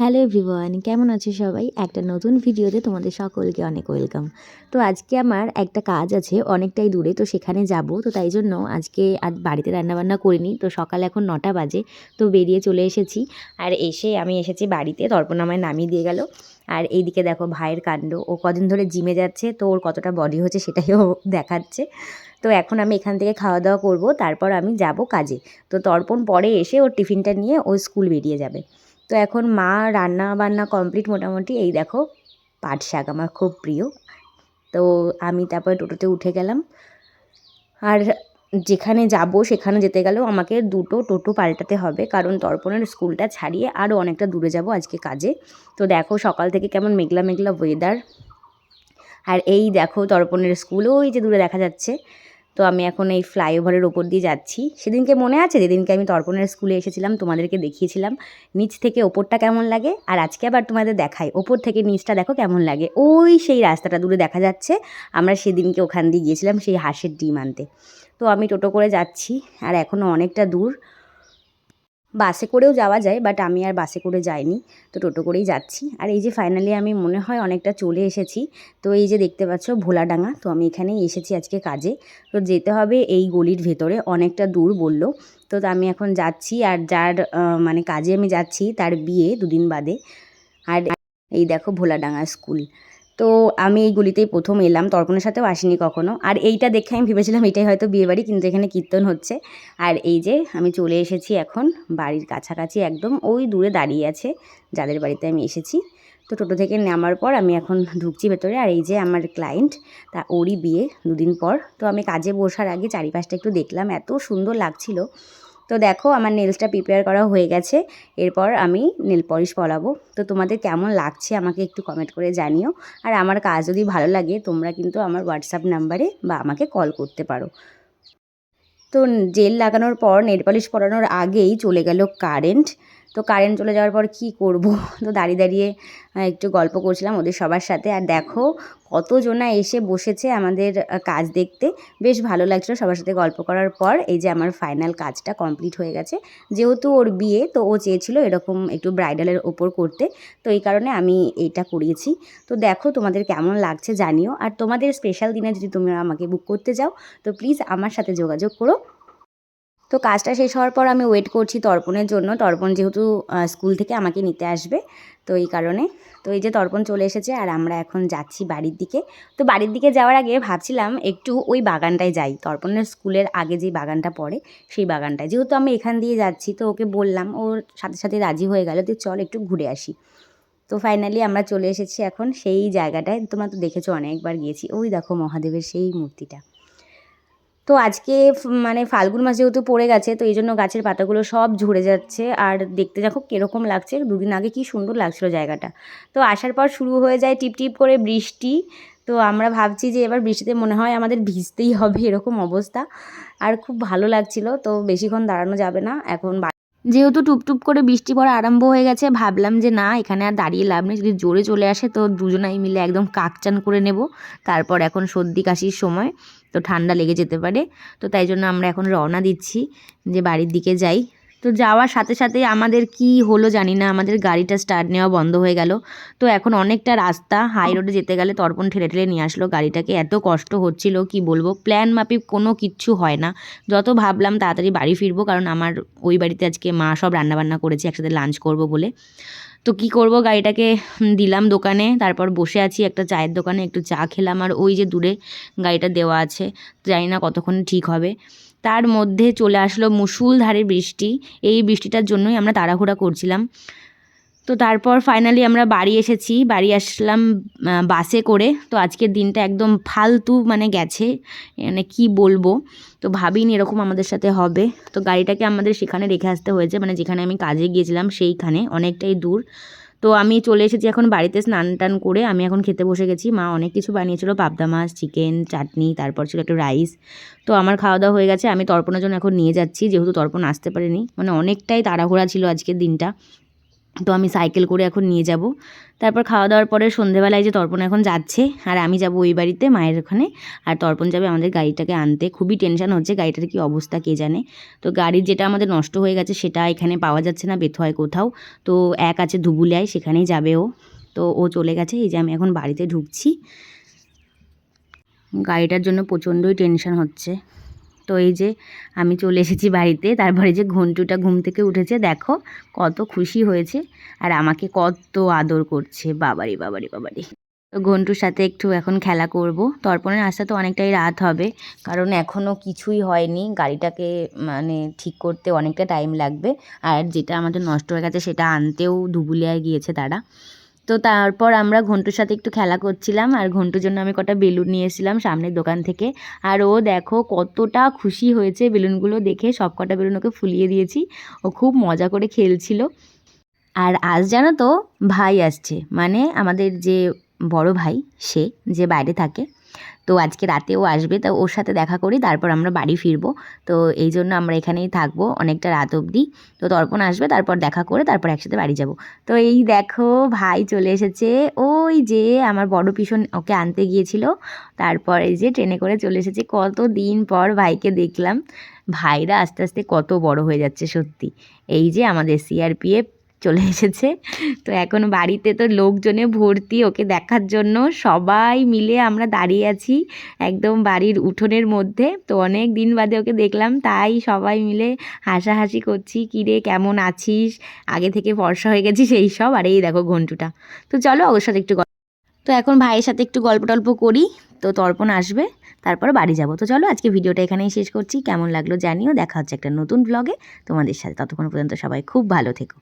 Hello everyone, কেমন আছো সবাই? একটা নতুন ভিডিওতে তোমাদের সকলকে অনেক ওয়েলকাম। তো আজকে আমার একটা কাজ আছে অনেকটাই দূরে, তো সেখানে যাব। তো তাই জন্য আজকে আর বাড়িতে রান্নাবান্না করিনি। তো সকাল এখন 9টা বাজে, তো বেরিয়ে চলে এসেছি। আর আমি এসেছি বাড়িতে, তর্পণ আমায় নামিয়ে দিয়ে গেল। আর এইদিকে দেখো ভাইয়ের কাণ্ড, ও কদিন ধরে জিমে যাচ্ছে, তো ওর কতটা বডি হচ্ছে সেটাই ও দেখাচ্ছে। তো এখন আমি এখান থেকে খাওয়া দাওয়া করব, তারপর আমি যাব কাজে। তো তর্পণ পরে এসে ওর টিফিনটা নিয়ে ও স্কুল বেরিয়ে যাবে। তো এখন মা রান্না বান্না কমপ্লিট মোটামুটি। এই দেখো পাট শাক আমার খুব প্রিয়। তো আমি তারপরে টোটোতে উঠে গেলাম। আর যেখানে যাব সেখানে যেতে গেলেও আমাকে দুটো টোটো পাল্টাতে হবে, কারণ তর্পণের স্কুলটা ছাড়িয়ে আরও অনেকটা দূরে যাব আজকে কাজে। তো দেখো সকাল থেকে কেমন মেঘলা মেঘলা ওয়েদার। আর এই দেখো তর্পণের স্কুল ওই যে দূরে দেখা যাচ্ছে। তো আমি এখন এই ফ্লাইওভারের ওপর দিয়ে যাচ্ছি। সেদিনকে মনে আছে যেদিনকে আমি তর্পণের স্কুলে এসেছিলাম, তোমাদেরকে দেখিয়েছিলাম নিচ থেকে ওপরটা কেমন লাগে। আর আজকে আবার তোমাদের দেখাই ওপর থেকে নিচটা দেখো কেমন লাগে। ওই সেই রাস্তাটা দূরে দেখা যাচ্ছে, আমরা সেদিনকে ওখান দিয়ে গিয়েছিলাম সেই হাঁসের ডিম আনতে। তো আমি টোটো করে যাচ্ছি, আর এখনও অনেকটা দূর। বাসে করেও যাওয়া যায়, বাট আমি আর বাসে করে যাইনি, তো টোটো করেই যাচ্ছি। আর এই যে ফাইনালি আমি মনে হয় অনেকটা চলে এসেছি। তো এই যে দেখতে পাচ্ছ ভোলাডাঙ্গা, তো আমি এখানেই এসেছি আজকে কাজে। তো যেতে হবে এই গলির ভেতরে, অনেকটা দূর বলল। তো আমি এখন যাচ্ছি, আর যার মানে কাজে আমি যাচ্ছি তার বিয়ে দুদিন বাদে। আর এই দেখো ভোলাডাঙ্গা স্কুল। তো আমি এই গলিতেই প্রথম এলাম, তর্পণের সাথেও আসিনি কখনো। আর এইটা দেখে আমি ভেবেছিলাম এটাই হয়তো বিয়েবাড়ি, কিন্তু এখানে কীর্তন হচ্ছে। আর এই যে আমি চলে এসেছি এখন বাড়ির কাছাকাছি, একদম ওই দূরে দাঁড়িয়ে আছে যাদের বাড়িতে আমি এসেছি। তো টোটো থেকে নামার পর আমি এখন ঢুকছি ভেতরে। আর এই যে আমার ক্লায়েন্ট, তা ওরই বিয়ে দুদিন পর। তো আমি কাজে বসার আগে চারিপাশটা একটু দেখলাম, এত সুন্দর লাগছিল। তো দেখো আমার নেলসটা প্রিপেয়ার করা হয়ে গেছে, এরপর আমি নেল পলিশ পরাবো। তো তোমাদের কেমন লাগছে আমাকে একটু কমেন্ট করে জানিও। আর আমার কাজ যদি ভালো লাগে তোমরা কিন্তু আমার হোয়াটসঅ্যাপ নাম্বারে বা আমাকে কল করতে পারো। তো জেল লাগানোর পর নেল পলিশ পরানোর আগেই চলে গেল কারেন্ট। তো কারেন্ট চলে যাওয়ার পর কি করব, তো দাঁড়িয়ে দাঁড়িয়ে একটু গল্প করছিলাম ওদের সবার সাথে। আর দেখো কতজনা এসে বসেছে আমাদের কাজ দেখতে, বেশ ভালো লাগছিলো সবার সাথে গল্প করার পর। এই যে আমার ফাইনাল কাজটা কমপ্লিট হয়ে গেছে। যেহেতু ওর বিয়ে, তো ও চেয়েছিল এরকম একটু ব্রাইডালের ওপর করতে, তো এই কারণে আমি এইটা করিয়েছি। তো দেখো তোমাদের কেমন লাগছে জানিও। আর তোমাদের স্পেশাল দিনে যদি তোমরা আমাকে বুক করতে যাও, তো প্লিজ আমার সাথে যোগাযোগ করো। তো কাজটা শেষ হওয়ার পর আমি ওয়েট করছি তর্পণের জন্য। তর্পণ যেহেতু স্কুল থেকে আমাকে নিতে আসবে, তো এই কারণে। তো এই যে তর্পণ চলে এসেছে, আর আমরা এখন যাচ্ছি বাড়ির দিকে। তো বাড়ির দিকে যাওয়ার আগে ভাবছিলাম একটু ওই বাগানটায় যাই, তর্পণের স্কুলের আগে যে বাগানটা পড়ে সেই বাগানটায়। যেহেতু আমি এখান দিয়ে যাচ্ছি, তো ওকে বললাম, ওর সাথে সাথে রাজি হয়ে গেল, তো চল একটু ঘুরে আসি। তো ফাইনালি আমরা চলে এসেছি এখন সেই জায়গাটায়। তোমরা তো দেখেছো অনেকবার গিয়েছি, ওই দেখো মহাদেবের সেই মূর্তিটা। তো আজকে মানে ফাল্গুন মাস যেহেতু পড়ে গেছে, তো এই জন্য গাছের পাতাগুলো সব ঝরে যাচ্ছে। আর দেখতে দেখো কীরকম লাগছে, দুদিন আগে কি সুন্দর লাগছিলো জায়গাটা। তো আসার পর শুরু হয়ে যায় টিপ টিপ করে বৃষ্টি। তো আমরা ভাবছি যে এবার বৃষ্টিতে মনে হয় আমাদের ভিজতেই হবে, এরকম অবস্থা। আর খুব ভালো লাগছিলো, তো বেশিক্ষণ দাঁড়ানো যাবে না এখন। যেহেতু টুপটুপ করে বৃষ্টি পড়া আরম্ভ হয়ে গেছে, ভাবলাম যে না এখানে আর দাঁড়িয়ে লাভ নেই, যদি জোরে চলে আসে তো দুজনাই মিলে একদম কাকচান করে নেব। তারপর এখন সর্দি কাশির সময়, তো ঠান্ডা লেগে যেতে পারে। তো তাই জন্য আমরা এখন রওনা দিচ্ছি যে বাড়ির দিকে যাই। তো যাওয়ার সাথে সাথেই আমাদের কি হলো জানি না, আমাদের গাড়িটা স্টার্ট নেওয়া বন্ধ হয়ে গেল। তো এখন অনেকটা রাস্তা হাই রোডে যেতে গেলে তর্পণ ঠেলে ঠেলে নিয়ে আসলো গাড়িটাকে, এত কষ্ট হচ্ছিল কি বলবো। প্ল্যান মাফিক কোনো কিচ্ছু হয় না। যত ভাবলাম তাড়াতাড়ি বাড়ি ফিরবো, কারণ আমার ওই বাড়িতে আজকে মা সব রান্নাবান্না করেছে, একসাথে লাঞ্চ করব বলে। তো কি করব, গাড়িটাকে দিলাম দোকানে, তারপর বসে আছি একটা চায়ের দোকানে, একটু চা খেলাম। আর ওই যে দূরে গাড়িটা দেওয়া আছে, জানি না কতক্ষণ ঠিক হবে। তার মধ্যে চলে আসলো মুষলধারে বৃষ্টি। এই বৃষ্টিটার জন্যই আমরা তাড়াহুড়া করছিলাম। তো তারপর ফাইনালি আমরা বাড়ি এসেছি, বাড়ি আসলাম বাসে করে। তো আজকের দিনটা একদম ফালতু মানে গেছে, মানে কি বলবো। তো ভাবিনি এরকম আমাদের সাথে হবে। তো গাড়িটাকে আমাদের সেখানে রেখে আসতে হয়েছে, মানে যেখানে আমি কাজে গিয়েছিলাম সেইখানে, অনেকটাই দূর। তো আমি চলে এসেছি এখন বাড়িতে, স্নান টান করে আমি এখন খেতে বসে গেছি। মা অনেক কিছু বানিয়েছিল, পাবদা মাছ, চিকেন, চাটনি, তারপর ছিল একটু রাইস। তো আমার খাওয়া দাওয়া হয়ে গেছে, আমি তর্পণের জন্য এখন নিয়ে যাচ্ছি, যেহেতু তর্পণ আসতে পারেনি, মানে অনেকটাই তাড়াহুড়া ছিল আজকের দিনটা। তো আমি সাইকেল করে এখন নিয়ে যাব। তারপর খাওয়া দাওয়ার পরে সন্ধেবেলায় যে তর্পণ এখন যাচ্ছে, আর আমি যাব ওই বাড়িতে মায়ের ওখানে, আর তর্পণ যাবে আমাদের গাড়িটাকে আনতে। খুবই টেনশন হচ্ছে, গাড়িটার কি অবস্থা কে জানে। তো গাড়ির যেটা আমাদের নষ্ট হয়ে গেছে সেটা এখানে পাওয়া যাচ্ছে না বেথুয়ায় কোথাও, তো এক আছে ধুবুলিয়ায়, সেখানেই যাবে ও। তো ও চলে গেছে, এই যে আমি এখন বাড়িতে ঢুকছি। গাড়িটার জন্য প্রচণ্ডই টেনশন হচ্ছে। তো এই যে আমি চলে এসেছি বাড়িতে। তারপরে যে ঘন্টুটা ঘুম থেকে উঠেছে, দেখো কত খুশি হয়েছে, আর আমাকে কত আদর করছে, বাবারি বাবারি বাবারি। তো ঘন্টুর সাথে একটু এখন খেলা করব। তর্পণের আসতে তো অনেকটাই রাত হবে, কারণ এখনও কিছুই হয়নি, গাড়িটাকে মানে ঠিক করতে অনেকটা টাইম লাগবে। আর যেটা আমাদের নষ্ট হয়ে গেছে সেটা আনতেও ধুবুলিয়ায় গিয়েছে তারা। তো তারপর আমরা ঘন্টুর সাথে একটু খেলা করছিলাম, আর ঘন্টুর জন্য আমি কটা বেলুন নিয়ে এসেছিলাম সামনের দোকান থেকে। আর ও দেখো কতটা খুশি হয়েছে বেলুনগুলো দেখে, সব কটা বেলুন ওকে ফুলিয়ে দিয়েছি, ও খুব মজা করে খেলছিল। আর আজ জানো তো ভাই আসছে, মানে আমাদের যে বড় ভাই, সে যে বাইরে থাকে, তো আজকে রাতেও আসবে। তো ওর সাথে দেখা করি, তারপর আমরা বাড়ি ফিরবো। তো এই জন্য আমরা এখানেই থাকবো অনেকটা রাত অবধি। তো তর্পণ আসবে, তারপর দেখা করে তারপর একসাথে বাড়ি যাব। তো এই দেখো ভাই চলে এসেছে, ওই যে আমার বড় পিসন ওকে আনতে গিয়েছিল, তারপর এই যে ট্রেনে করে চলে এসেছে। কত দিন পর ভাইকে দেখলাম। ভাইরা আস্তে আস্তে কত বড় হয়ে যাচ্ছে সত্যি। এই যে আমাদের সিআরপিএফ চলে এসেছে। তো এখন বাড়িতে তো লোকজনে ভর্তি ওকে দেখার জন্য, সবাই মিলে আমরা দাঁড়িয়ে আছি একদম বাড়ির উঠোনের মধ্যে। তো অনেক দিন বাদে ওকে দেখলাম, তাই সবাই মিলে হাসাহাসি করছি, কিরে কেমন আছিস, আগে থেকে ফর্সা হয়ে গেছিস এই সব। আর এই দেখো ঘন্টুটা। তো চলো ওর সাথে একটু তো এখন ভাইয়ের সাথে একটু গল্প টল্প করি। তো তর্পণ আসবে, তারপর বাড়ি যাব। তো চলো আজকে ভিডিওটা এখানেই শেষ করছি, কেমন লাগলো জানিও। দেখা হচ্ছে একটা নতুন ব্লগে তোমাদের সাথে, ততক্ষণ পর্যন্ত সবাই খুব ভালো থেকো।